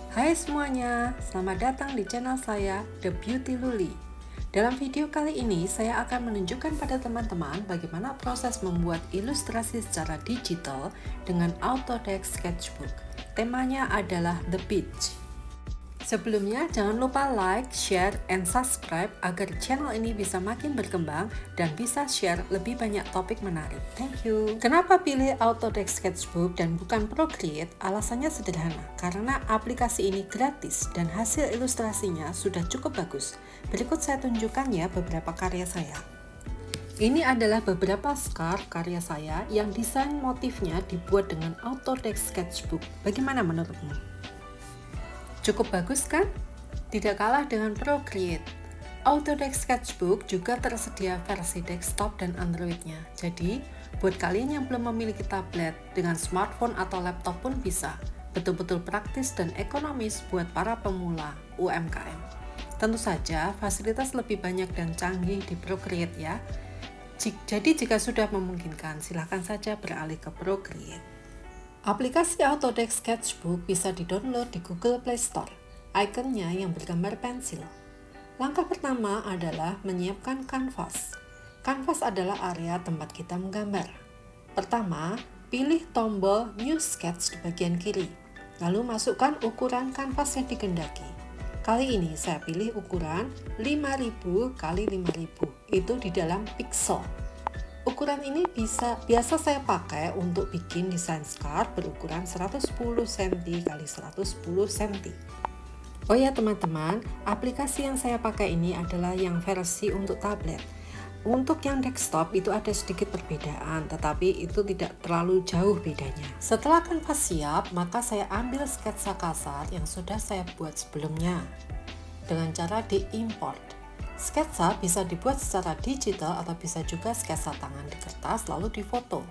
Hai semuanya, selamat datang di channel saya, The Beauty Luli. Dalam video kali ini, saya akan menunjukkan pada teman-teman bagaimana proses membuat ilustrasi secara digital dengan Autodesk Sketchbook. Temanya adalah The Beach. Sebelumnya, jangan lupa like, share, and subscribe agar channel ini bisa makin berkembang dan bisa share lebih banyak topik menarik. Thank you. Kenapa pilih Autodesk Sketchbook dan bukan Procreate? Alasannya sederhana, karena aplikasi ini gratis dan hasil ilustrasinya sudah cukup bagus. Berikut saya tunjukkan ya beberapa karya saya. Ini adalah beberapa scarf karya saya yang desain motifnya dibuat dengan Autodesk Sketchbook. Bagaimana menurutmu? Cukup bagus kan? Tidak kalah dengan Procreate. Autodesk Sketchbook juga tersedia versi desktop dan Android-nya. Jadi, buat kalian yang belum memiliki tablet, dengan smartphone atau laptop pun bisa. Betul-betul praktis dan ekonomis buat para pemula UMKM. Tentu saja, fasilitas lebih banyak dan canggih di Procreate ya. Jadi jika sudah memungkinkan, silahkan saja beralih ke Procreate. Aplikasi Autodesk Sketchbook bisa di-download di Google Play Store. Ikonnya yang bergambar pensil. Langkah pertama adalah menyiapkan kanvas. Kanvas adalah area tempat kita menggambar. Pertama, pilih tombol New Sketch di bagian kiri. Lalu masukkan ukuran kanvas yang dikehendaki. Kali ini saya pilih ukuran 5000 x 5000. Itu di dalam pixel. Ukuran ini biasa saya pakai untuk bikin desain scarf berukuran 110 cm x 110 cm. Oh ya teman-teman, aplikasi yang saya pakai ini adalah yang versi untuk tablet. Untuk yang desktop itu ada sedikit perbedaan, tetapi itu tidak terlalu jauh bedanya. Setelah kanvas siap, maka saya ambil sketsa kasar yang sudah saya buat sebelumnya dengan cara diimport. Sketsa bisa dibuat secara digital atau bisa juga sketsa tangan di kertas lalu difoto.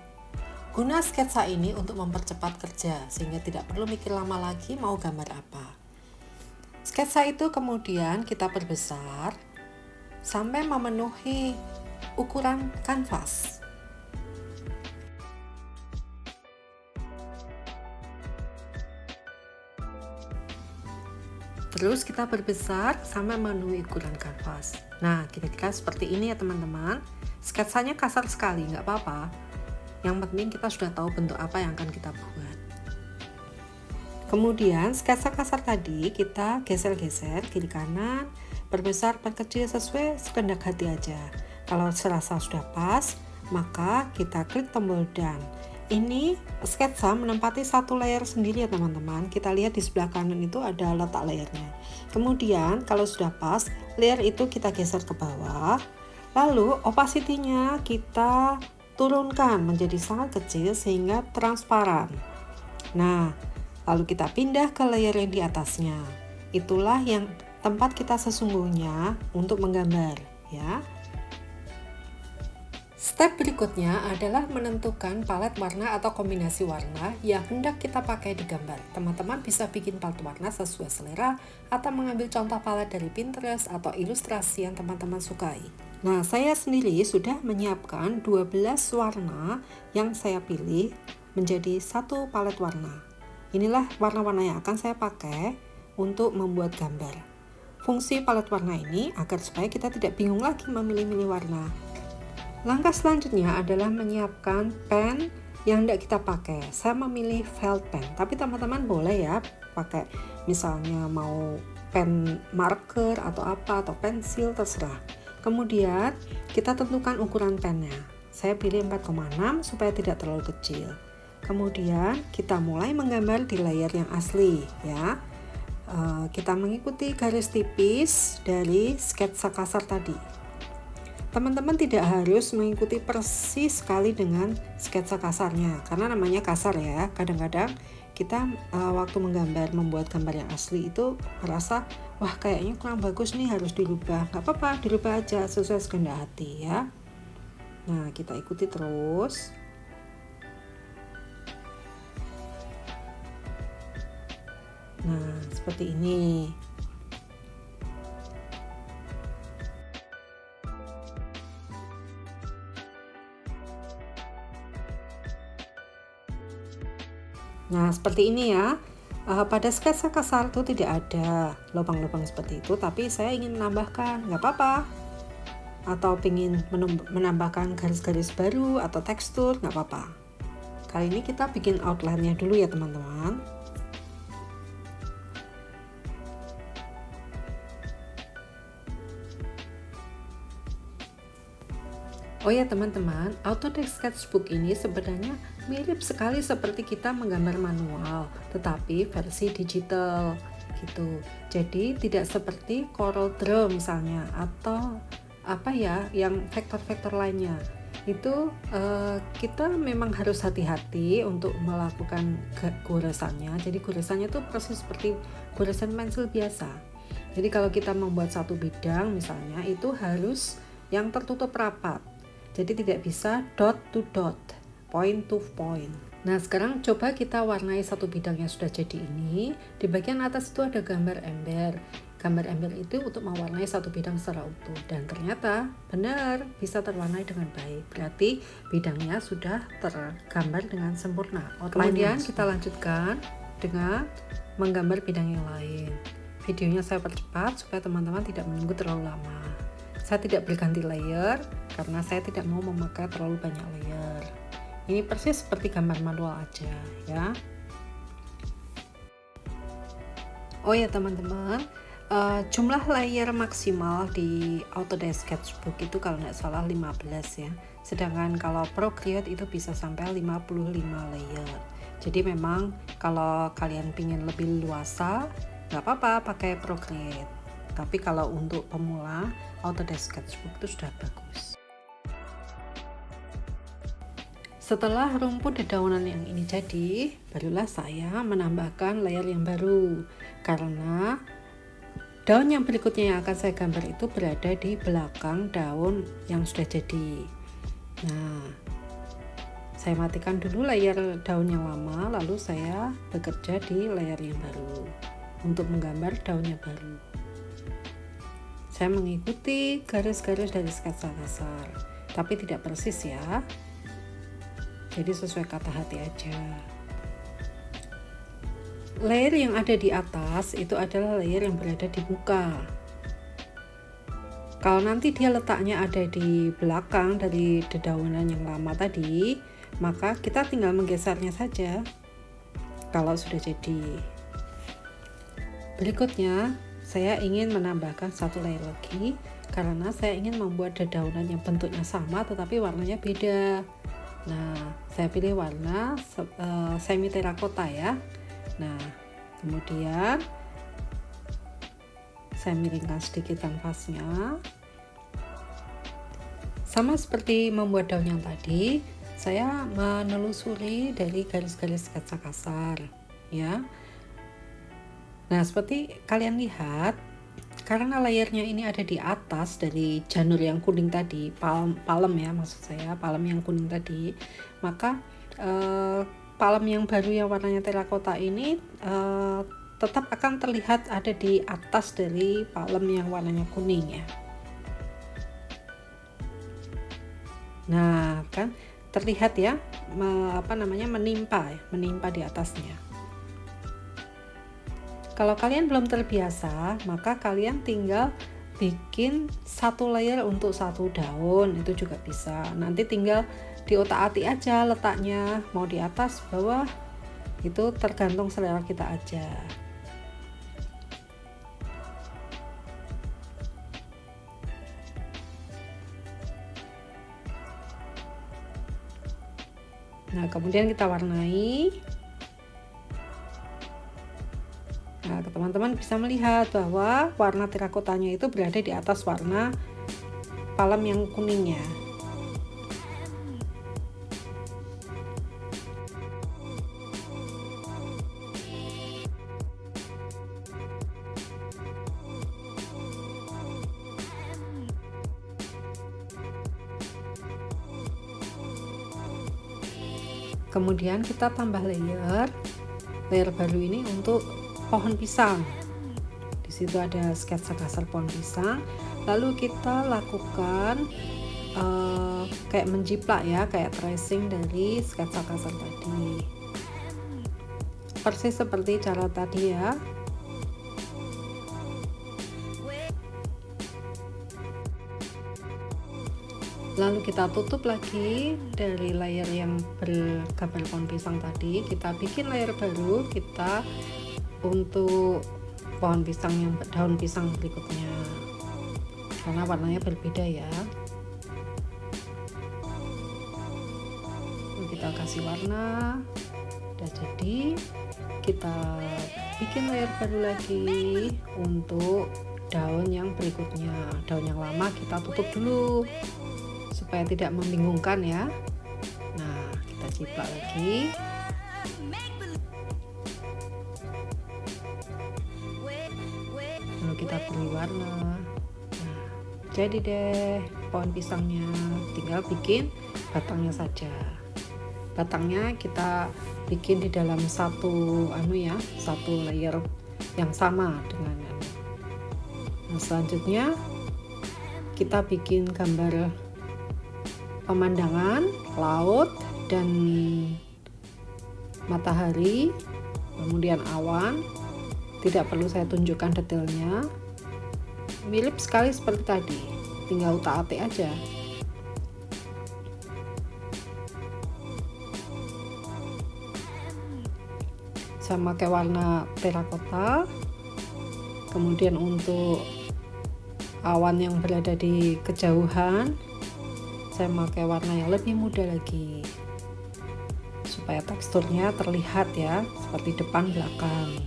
Guna sketsa ini untuk mempercepat kerja sehingga tidak perlu mikir lama lagi mau gambar apa. Sketsa itu kemudian kita perbesar sampai memenuhi ukuran kanvas. Terus kita perbesar sampai memenuhi ukuran kanvas. Nah, kira-kira seperti ini ya teman-teman. Sketsanya kasar sekali, nggak apa-apa. Yang penting kita sudah tahu bentuk apa yang akan kita buat. Kemudian sketsa kasar tadi kita geser-geser kiri kanan, perbesar, perkecil sesuai sekehendak hati aja. Kalau serasa sudah pas, maka kita klik tombol done. Ini sketsa menempati satu layer sendiri ya teman-teman. Kita lihat di sebelah kanan itu ada letak layernya. Kemudian kalau sudah pas, layer itu kita geser ke bawah. Lalu opacity-nya kita turunkan menjadi sangat kecil sehingga transparan. Nah, lalu kita pindah ke layer yang di atasnya. Itulah yang tempat kita sesungguhnya untuk menggambar ya. Step berikutnya adalah menentukan palet warna atau kombinasi warna yang hendak kita pakai di gambar. Teman-teman bisa bikin palet warna sesuai selera atau mengambil contoh palet dari Pinterest atau ilustrasi yang teman-teman sukai. Nah, saya sendiri sudah menyiapkan 12 warna yang saya pilih menjadi satu palet warna. Inilah warna-warna yang akan saya pakai untuk membuat gambar. Fungsi palet warna ini agar supaya kita tidak bingung lagi memilih-milih warna. Langkah selanjutnya adalah menyiapkan pen yang hendak kita pakai. Saya memilih felt pen, tapi teman-teman boleh ya pakai misalnya mau pen marker atau apa atau pensil terserah. Kemudian kita tentukan ukuran pennya. Saya pilih 4,6 supaya tidak terlalu kecil. Kemudian kita mulai menggambar di layer yang asli ya. Kita mengikuti garis tipis dari sketsa kasar tadi. Teman-teman tidak harus mengikuti persis sekali dengan sketsa kasarnya karena namanya kasar ya. Kadang-kadang kita waktu membuat gambar yang asli itu merasa wah kayaknya kurang bagus nih, harus dirubah. Gak apa-apa, dirubah aja sesuai kehendak hati ya. Nah, kita ikuti terus. Nah, seperti ini. Nah, seperti ini ya. Pada sketsa kasar itu tidak ada lubang-lubang seperti itu, tapi saya ingin menambahkan, nggak apa-apa. Atau ingin menambahkan garis-garis baru atau tekstur, nggak apa-apa. Kali ini kita bikin outline-nya dulu ya teman-teman. Oh ya teman-teman, Autodesk Sketchbook ini sebenarnya mirip sekali seperti kita menggambar manual, tetapi versi digital gitu. Jadi tidak seperti Corel Draw misalnya, atau apa ya, yang vektor-vektor lainnya. Itu kita memang harus hati-hati untuk melakukan goresannya. Jadi goresannya itu persis seperti goresan pensil biasa. Jadi kalau kita membuat satu bidang misalnya, itu harus yang tertutup rapat. Jadi tidak bisa dot to dot, point to point. Nah sekarang coba kita warnai satu bidang yang sudah jadi ini. Di bagian atas itu ada gambar ember. Gambar ember itu untuk mewarnai satu bidang secara utuh. Dan ternyata benar bisa terwarnai dengan baik. Berarti bidangnya sudah tergambar dengan sempurna. Kemudian kita lanjutkan dengan menggambar bidang yang lain. Videonya saya percepat supaya teman-teman tidak menunggu terlalu lama. Saya tidak berganti layer karena saya tidak mau memakai terlalu banyak layer. Ini persis seperti gambar manual aja ya. Oh ya teman-teman, jumlah layer maksimal di Autodesk Sketchbook itu kalau nggak salah 15 ya. Sedangkan kalau Procreate itu bisa sampai 55 layer. Jadi memang kalau kalian pingin lebih luasa, nggak apa-apa pakai Procreate. Tapi kalau untuk pemula, Autodesk Sketchbook itu sudah bagus. Setelah rumput dedaunan yang ini jadi, barulah saya menambahkan layer yang baru. Karena daun yang berikutnya yang akan saya gambar itu berada di belakang daun yang sudah jadi. Nah, saya matikan dulu layer daun yang lama, lalu saya bekerja di layer yang baru untuk menggambar daun yang baru. Saya mengikuti garis-garis dari sketsa kasar, tapi tidak persis ya. Jadi sesuai kata hati aja. Layer yang ada di atas itu adalah layer yang berada di muka. Kalau nanti dia letaknya ada di belakang dari dedaunan yang lama tadi, maka kita tinggal menggesernya saja kalau sudah jadi. Berikutnya saya ingin menambahkan satu layer lagi karena saya ingin membuat dedaunan yang bentuknya sama tetapi warnanya beda. Nah, saya pilih warna semi terakota ya. Nah, kemudian saya miringkan sedikit kanvasnya. Sama seperti membuat daun yang tadi, saya menelusuri dari garis-garis sketsa kasar ya. Nah, seperti kalian lihat, karena layernya ini ada di atas dari janur yang kuning tadi, palem ya maksud saya, palem yang kuning tadi, maka palem yang baru yang warnanya terakota ini tetap akan terlihat ada di atas dari palem yang warnanya kuning ya. Nah, kan terlihat ya, menimpa di atasnya. Kalau kalian belum terbiasa, maka kalian tinggal bikin satu layer untuk satu daun, itu juga bisa. Nanti tinggal diotak-atik aja letaknya, mau di atas, bawah, itu tergantung selera kita aja. Nah, kemudian kita warnai. Nah, teman-teman bisa melihat bahwa warna terakotanya itu berada di atas warna palem yang kuningnya. Kemudian kita tambah layer baru ini untuk pohon pisang. Di situ ada sketsa kasar pohon pisang. Lalu kita lakukan kayak menjiplak ya, kayak tracing dari sketsa kasar tadi. persis seperti cara tadi ya. Lalu kita tutup lagi dari layer yang bergambar pohon pisang tadi, kita bikin layer baru kita untuk pohon pisang yang daun pisang berikutnya, karena warnanya berbeda ya. Kita kasih warna, udah jadi. Kita bikin layer baru lagi untuk daun yang berikutnya. Daun yang lama kita tutup dulu supaya tidak membingungkan ya. Nah, kita ciplak lagi. Lalu kita beri warna. Nah, jadi deh pohon pisangnya, tinggal bikin batangnya saja. Batangnya kita bikin di dalam satu layer yang sama dengan Nah, selanjutnya kita bikin gambar pemandangan laut dan matahari, kemudian awan. Tidak perlu saya tunjukkan detailnya, mirip sekali seperti tadi, tinggal utak-atik aja. Saya pakai warna terakota. Kemudian untuk awan yang berada di kejauhan, saya pakai warna yang lebih muda lagi supaya teksturnya terlihat ya, seperti depan belakang.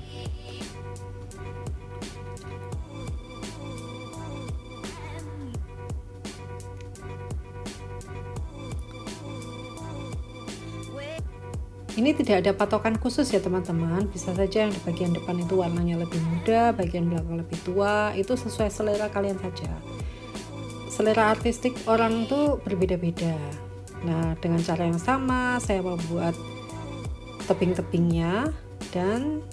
Ini tidak ada patokan khusus ya teman-teman, bisa saja yang di bagian depan itu warnanya lebih muda, bagian belakang lebih tua, itu sesuai selera kalian saja. Selera artistik orang tuh berbeda-beda. Nah, dengan cara yang sama saya membuat tebing-tebingnya, dan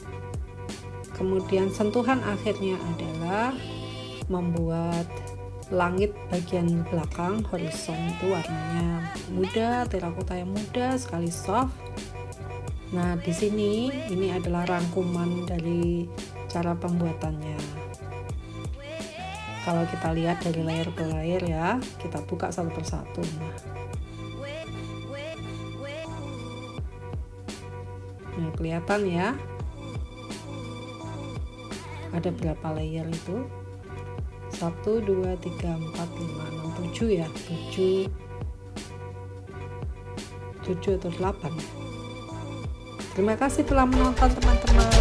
kemudian sentuhan akhirnya adalah membuat langit bagian belakang horizon itu warnanya muda, terakota yang muda sekali, soft. Nah, di sini ini adalah rangkuman dari cara pembuatannya. Kalau kita lihat dari layer ke layer ya, kita buka satu persatu. Nah, kelihatan ya, ada berapa layer itu? 1, 2, 3, 4, 5, 6, 7 ya, 7 atau 8. Terima kasih telah menonton teman-teman.